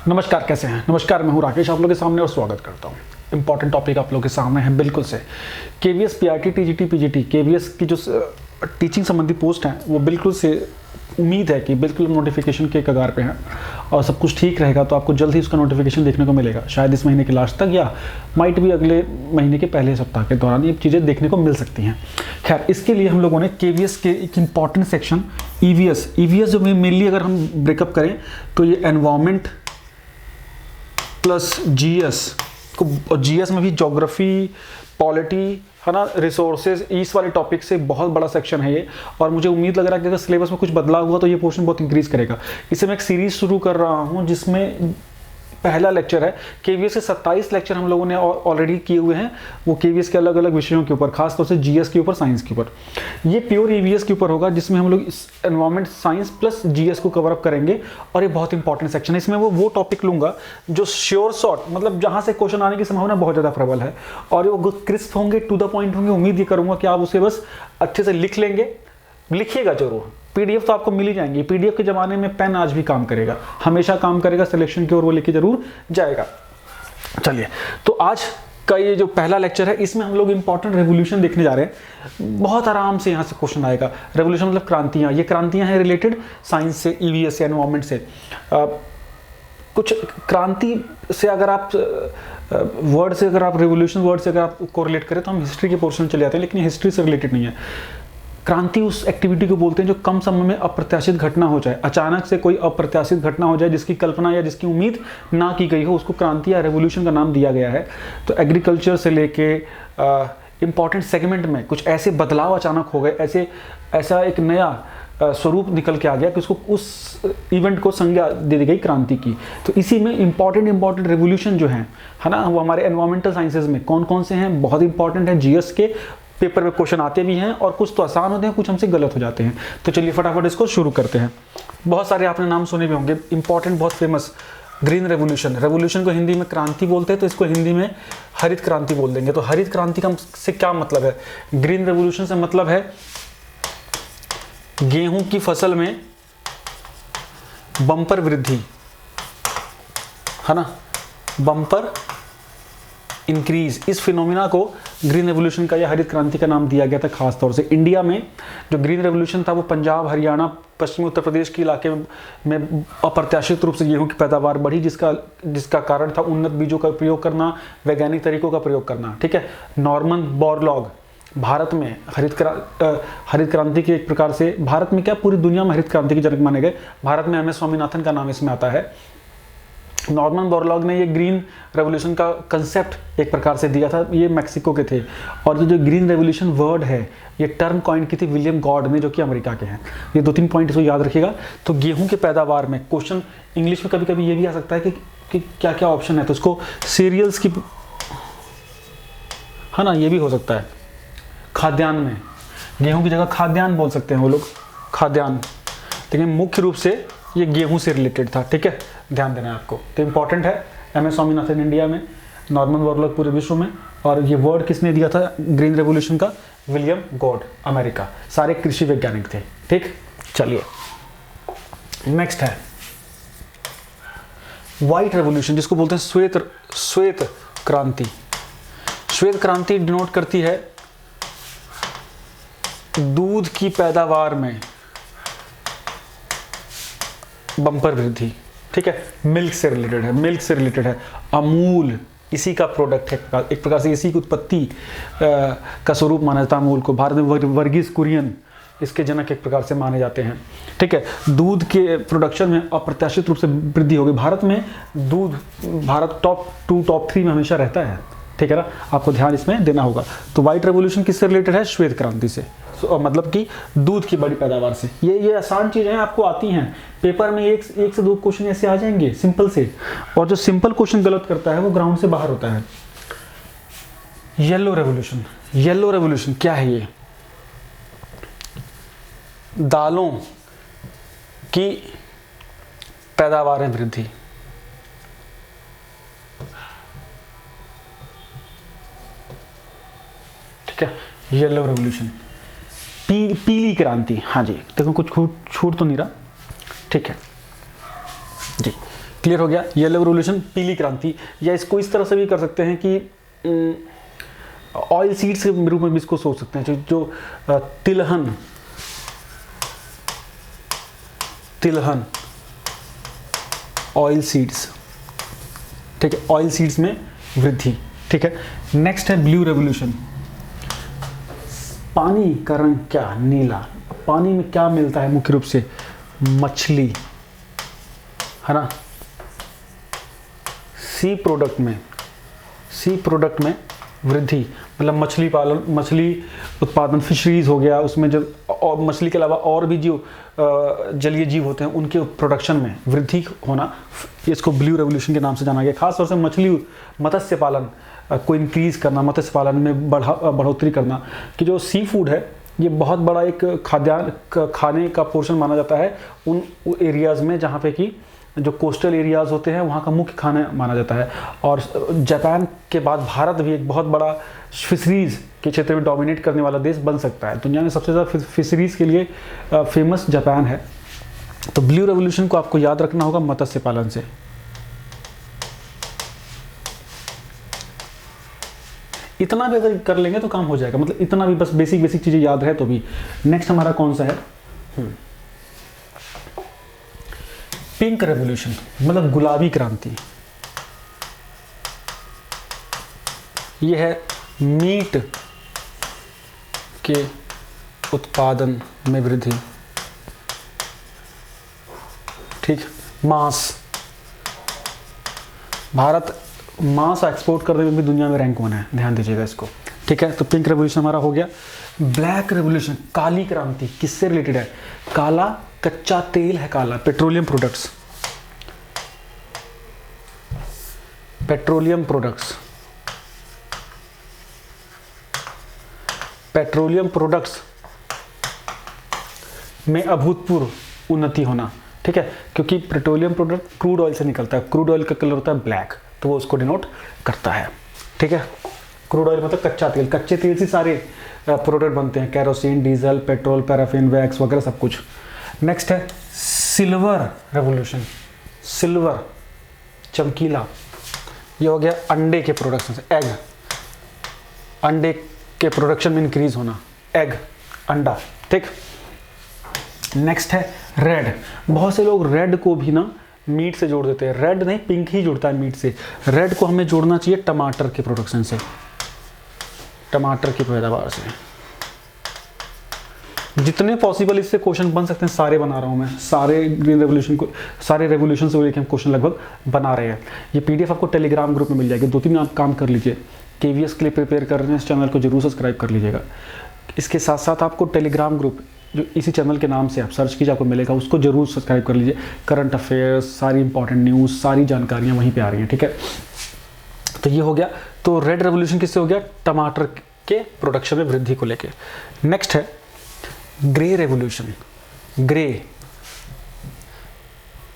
नमस्कार, कैसे हैं? नमस्कार, मैं हूं राकेश, आप लोगों के सामने और स्वागत करता हूं। इंपॉर्टेंट टॉपिक आप लोगों के सामने है बिल्कुल से। KVS, PRT, TGT, PGT, KVS की जो टीचिंग संबंधी पोस्ट हैं वो बिल्कुल से उम्मीद है कि बिल्कुल नोटिफिकेशन के कगार पे हैं और सब कुछ ठीक रहेगा तो आपको जल्द ही उसका नोटिफिकेशन देखने को मिलेगा। शायद इस महीने के लास्ट तक या माइट भी अगले महीने के पहले सप्ताह के दौरान ये चीज़ें देखने को मिल सकती हैं। खैर, इसके लिए हम लोगों ने केवीएस के एक इंपॉर्टेंट सेक्शन ईवीएस जो मेनली अगर हम ब्रेकअप करें तो ये एनवायरमेंट प्लस जीएस को, और जीएस में भी ज्योग्राफी, पॉलिटी है ना, रिसोर्सेज, इस वाले टॉपिक से बहुत बड़ा सेक्शन है ये। और मुझे उम्मीद लग रहा है कि अगर सिलेबस में कुछ बदलाव हुआ तो ये पोर्शन बहुत इंक्रीज करेगा। इससे मैं एक सीरीज शुरू कर रहा हूँ जिसमें पहला लेक्चर है केवीएस के 27 लेक्चर हम लोगों ने ऑलरेडी किए हुए हैं, वो केवीएस के अलग अलग विषयों के ऊपर, खासतौर से जीएस के ऊपर, साइंस के ऊपर। ये प्योर ईवीएस के ऊपर होगा जिसमें हम लोग एनवायरमेंट साइंस प्लस जीएस को कवर अप करेंगे और ये बहुत इंपॉर्टेंट सेक्शन है। इसमें वो टॉपिक लूंगा जो श्योर शॉर्ट, मतलब जहां से क्वेश्चन आने की संभावना बहुत ज़्यादा प्रबल है और वो क्रिस्प होंगे, टू द पॉइंट होंगे। उम्मीद ये करूंगा कि आप उसे बस अच्छे से लिख लेंगे, लिखिएगा जरूर। पीडीएफ तो आपको मिल ही जाएंगी। पीडीएफ के ज़माने में पेन आज भी काम करेगा, हमेशा काम करेगा, सिलेक्शन की ओर वो लेके जरूर जाएगा। चलिए, तो आज का ये जो पहला लेक्चर है इसमें हम लोग इंपॉर्टेंट रेवोल्यूशन देखने जा रहे हैं। बहुत आराम से यहाँ से क्वेश्चन आएगा। रेवोल्यूशन मतलब क्रांतियाँ, ये क्रांतियाँ हैं रिलेटेड साइंस से, ईवीएस से, एनवायरमेंट से। कुछ क्रांति से अगर आप वर्ड से, अगर आप रेवोल्यूशन वर्ड से अगर आप कोरिलेट करें तो हम हिस्ट्री के पोर्शन में चले जाते हैं, लेकिन हिस्ट्री से रिलेटेड नहीं है। क्रांति उस एक्टिविटी को बोलते हैं जो कम समय में अप्रत्याशित घटना हो जाए, अचानक से कोई अप्रत्याशित घटना हो जाए जिसकी कल्पना या जिसकी उम्मीद ना की गई हो, उसको क्रांति या रेवोल्यूशन का नाम दिया गया है। तो एग्रीकल्चर से लेके इंपॉर्टेंट सेगमेंट में कुछ ऐसे बदलाव अचानक हो गए, ऐसा एक नया स्वरूप निकल के आ गया कि उसको, उस इवेंट को संज्ञा दे दी गई क्रांति की। तो इसी में इंपॉर्टेंट रेवोल्यूशन जो है ना, वो हमारे एनवायरमेंटल साइंसेज में कौन कौन से हैं, बहुत इंपॉर्टेंट है। जीएस के पेपर में क्वेश्चन आते भी हैं और कुछ तो आसान होते हैं, कुछ हमसे गलत हो जाते हैं। तो चलिए फटाफट इसको शुरू करते हैं। बहुत सारे आपने नाम सुने भी होंगे, इंपॉर्टेंट, बहुत फेमस, ग्रीन रेवोल्यूशन। रेवोल्यूशन को हिंदी में क्रांति बोलते हैं, तो इसको हिंदी में हरित क्रांति बोल देंगे। तो हरित क्रांति का से क्या मतलब है? ग्रीन रेवोल्यूशन से मतलब है गेहूं की फसल में बम्पर वृद्धि, है ना, बम्पर इंक्रीज। इस फिनोमिना को ग्रीन रेवोल्यूशन का या हरित क्रांति का नाम दिया गया था। खास तौर से इंडिया में जो ग्रीन रेवोल्यूशन था वो पंजाब, हरियाणा, पश्चिमी उत्तर प्रदेश के इलाके में अप्रत्याशित रूप से गेहूं की पैदावार बढ़ी, जिसका कारण था उन्नत बीजों का प्रयोग करना, वैज्ञानिक तरीकों का प्रयोग करना। ठीक है। नॉर्मन बोरलॉग भारत में हरित क्रांति के एक प्रकार से, भारत में क्या पूरी दुनिया में हरित क्रांति के जनक माने गए। भारत में एमएस स्वामीनाथन का नाम इसमें आता है। नॉर्मन बोरलॉग ने ये ग्रीन रेवोल्यूशन का कंसेप्ट एक प्रकार से दिया था, ये मैक्सिको के थे। और ये जो ग्रीन रेवोल्यूशन वर्ड है, ये टर्म कॉइन की थी विलियम गॉड ने, जो कि अमेरिका के हैं। ये 2-3 पॉइंट इसको याद रखिएगा। तो गेहूं के पैदावार में क्वेश्चन इंग्लिश में कभी कभी ये भी आ सकता है कि क्या क्या ऑप्शन है, तो इसको सीरियल्स की, है ना, ये भी हो सकता है। खाद्यान्न में गेहूं की जगह खाद्यान्न बोल सकते हैं वो लोग, खाद्यान्न, लेकिन मुख्य रूप से ये गेहूं से रिलेटेड था। ठीक है, ध्यान देना है आपको। तो इंपॉर्टेंट है, एमएस स्वामीनाथन इंडिया में, नॉर्मन बोरलॉग पूरे विश्व में, और ये वर्ड किसने दिया था ग्रीन रेवोल्यूशन का? William God, America. सारे कृषि वैज्ञानिक थे। ठीक, चलिए नेक्स्ट है व्हाइट रेवोल्यूशन, जिसको बोलते हैं श्वेत क्रांति। श्वेत क्रांति डिनोट करती है दूध की पैदावार में बम्पर वृद्धि। ठीक है, मिल्क से रिलेटेड है। अमूल इसी का प्रोडक्ट है, एक प्रकार से इसी की उत्पत्ति का स्वरूप माना जाता है अमूल को। भारत में वर्गीस कुरियन इसके जनक एक प्रकार से माने जाते हैं। ठीक है, दूध के प्रोडक्शन में अप्रत्याशित रूप से वृद्धि हो गई। भारत में दूध, भारत टॉप 2 टॉप 3 में हमेशा रहता है। ठीक है ना, आपको ध्यान इसमें देना होगा। तो व्हाइट रेवोल्यूशन किससे रिलेटेड है? श्वेत क्रांति से, मतलब कि दूध की बड़ी पैदावार से। ये आसान चीजें आपको आती हैं, पेपर में एक से 2 क्वेश्चन ऐसे आ जाएंगे सिंपल से, और जो सिंपल क्वेश्चन गलत करता है वो ग्राउंड से बाहर होता है। येलो रेवोल्यूशन क्या है? ये दालों की पैदावार में वृद्धि। ठीक है, येलो रेवोल्यूशन। पीली क्रांति, हाँ जी, देखो कुछ छूट तो नहीं रहा। ठीक है जी, क्लियर हो गया। येलो रेवोल्यूशन, पीली क्रांति, या इसको इस तरह से भी कर सकते हैं कि ऑयल सीड्स के रूप में भी इसको सोच सकते हैं, जो तिलहन ऑयल सीड्स, ठीक है, ऑयल सीड्स में वृद्धि, ठीक है। नेक्स्ट है ब्लू रेवोल्यूशन। पानी का रंग क्या? नीला। पानी में क्या मिलता है मुख्य रूप से? मछली, है ना। सी प्रोडक्ट में वृद्धि, मतलब मछली पालन, मछली उत्पादन, फिशरीज हो गया, उसमें जो और मछली के अलावा और भी जो जलीय जीव होते हैं उनके प्रोडक्शन में वृद्धि होना, इसको ब्लू रेवोल्यूशन के नाम से जाना गया। खासतौर से मत्स्य पालन को इंक्रीज करना, मत्स्य पालन में बढ़ोतरी करना, कि जो सी फूड है ये बहुत बड़ा एक खाने का पोर्शन माना जाता है उन एरियाज़ में जहाँ पे कि जो कोस्टल एरियाज़ होते हैं वहाँ का मुख्य खाना माना जाता है। और जापान के बाद भारत भी एक बहुत बड़ा फिशरीज़ के क्षेत्र में डोमिनेट करने वाला देश बन सकता है। दुनिया में सबसे ज़्यादा फिशरीज़ के लिए फेमस जापान है। तो ब्लू रेवोल्यूशन को आपको याद रखना होगा मत्स्य पालन से। इतना भी अगर कर लेंगे तो काम हो जाएगा, मतलब इतना भी, बस बेसिक चीज़ें याद है तो भी। नेक्स्ट हमारा कौन सा है? पिंक रेवोल्यूशन, मतलब गुलाबी क्रांति। यह है मीट के उत्पादन में वृद्धि, ठीक। मांस, भारत मांस एक्सपोर्ट करने में भी दुनिया में रैंक 1 है, ध्यान दीजिएगा इसको, ठीक है। तो पिंक रेवोल्यूशन हमारा हो गया। ब्लैक रेवोल्यूशन, काली क्रांति, किससे रिलेटेड है? काला कच्चा तेल है, काला पेट्रोलियम प्रोडक्ट्स, पेट्रोलियम प्रोडक्ट्स में अभूतपूर्व उन्नति होना, ठीक है, क्योंकि पेट्रोलियम प्रोडक्ट क्रूड ऑयल से निकलता है, क्रूड ऑयल का कलर होता है ब्लैक, तो वो उसको डिनोट करता है, ठीक है। क्रूड ऑयल मतलब कच्चा तेल, कच्चे तेल से सारे प्रोडक्ट बनते हैं, kerosene, diesel, petrol, paraffin, wax वगैरह सब कुछ। नेक्स्ट है सिल्वर रेवोल्यूशन, सिल्वर चमकीला, ये हो गया अंडे के प्रोडक्शन से, एग, अंडे के प्रोडक्शन में इंक्रीज होना, एग, अंडा, ठीक। नेक्स्ट है रेड। बहुत से लोग रेड को भी ना मीट से जोड़ देते हैं, रेड नहीं पिंक ही जुड़ता है मीट से। रेड को हमें जोड़ना चाहिए टमाटर के प्रोडक्शन से, टमाटर की पैदावार से। जितने पॉसिबल इससे क्वेश्चन बन सकते हैं सारे बना रहा हूं मैं, सारे ग्रीन रेवोल्यूशन को, सारे रेवोल्यूशन से लेकर हम क्वेश्चन लगभग बना रहे हैं। ये पीडीएफ आपको टेलीग्राम ग्रुप में मिल जाएगी, 2-3 आप काम कर लीजिए। केवीएस के लिए प्रिपेयर कर रहे हैं, इस चैनल को जरूर सब्सक्राइब कर लीजिएगा। इसके साथ साथ आपको टेलीग्राम ग्रुप जो इसी चैनल के नाम से आप सर्च कीजिए, आपको मिलेगा, उसको जरूर सब्सक्राइब कर लीजिए। करंट अफेयर्स, सारी इंपॉर्टेंट न्यूज़, सारी जानकारियाँ वहीं पे आ रही हैं, ठीक है। तो ये हो गया। तो रेड रेवोल्यूशन किससे हो गया? टमाटर के प्रोडक्शन में वृद्धि को लेके। नेक्स्ट है ग्रे रेवोल्यूशन। ग्रे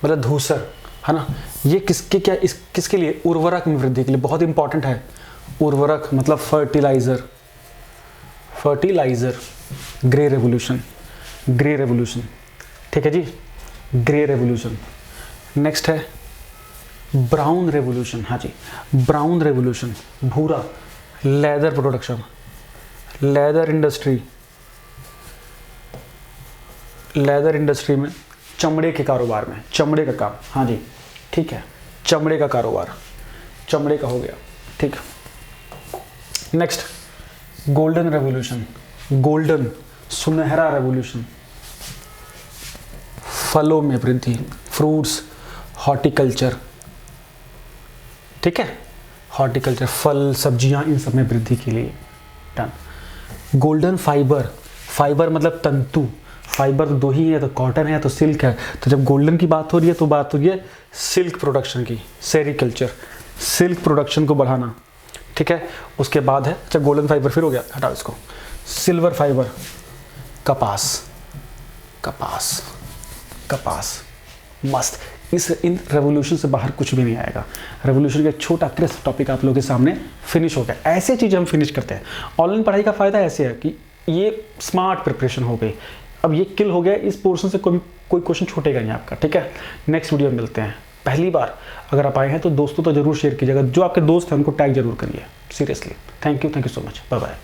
मतलब धूसर, है ना। ये किसके लिए? उर्वरक में वृद्धि के लिए, बहुत इंपॉर्टेंट है। उर्वरक मतलब fertiliser, grey revolution, grey revolution, ठीक है जी, ग्रे रेवोल्यूशन। नेक्स्ट है ब्राउन रेवोल्यूशन। हाँ जी, ब्राउन रेवोल्यूशन, भूरा, लेदर प्रोडक्शन, लेदर इंडस्ट्री में, चमड़े के कारोबार में, चमड़े का काम, हाँ जी, ठीक है, चमड़े का कारोबार, चमड़े का हो गया, ठीक। नेक्स्ट गोल्डन रेवोल्यूशन, गोल्डन सुनहरा रेवोल्यूशन, फलों में वृद्धि, फ्रूट्स, हॉर्टिकल्चर, ठीक है, हॉर्टिकल्चर, फल, सब्जियां, इन सब में वृद्धि के लिए, डन। गोल्डन फाइबर, फाइबर मतलब तंतु, फाइबर दो ही है, तो कॉटन है तो सिल्क है। तो जब गोल्डन की बात हो रही है तो बात हो रही है सिल्क प्रोडक्शन की, सेरिकल्चर, सिल्क प्रोडक्शन को बढ़ाना, ठीक है। उसके बाद है, अच्छा गोल्डन फाइबर फिर हो गया, हटाओ इसको। सिल्वर फाइबर, कपास, मस्त। इन रेवोल्यूशन से बाहर कुछ भी नहीं आएगा। रेवोल्यूशन का एक छोटा क्रिस्प टॉपिक आप लोगों के सामने फिनिश हो गया। ऐसे चीज़ें हम फिनिश करते हैं। ऑनलाइन पढ़ाई का फ़ायदा ऐसे है कि ये स्मार्ट प्रिपरेशन हो गई। अब ये किल हो गया, इस पोर्शन से कोई क्वेश्चन छूटेगा नहीं आपका, ठीक है। नेक्स्ट वीडियो में मिलते हैं। पहली बार अगर आप आए हैं तो दोस्तों तो जरूर शेयर कीजिएगा, जो आपके दोस्त हैं उनको टैग जरूर करिए, seriously. Thank you so much, bye bye.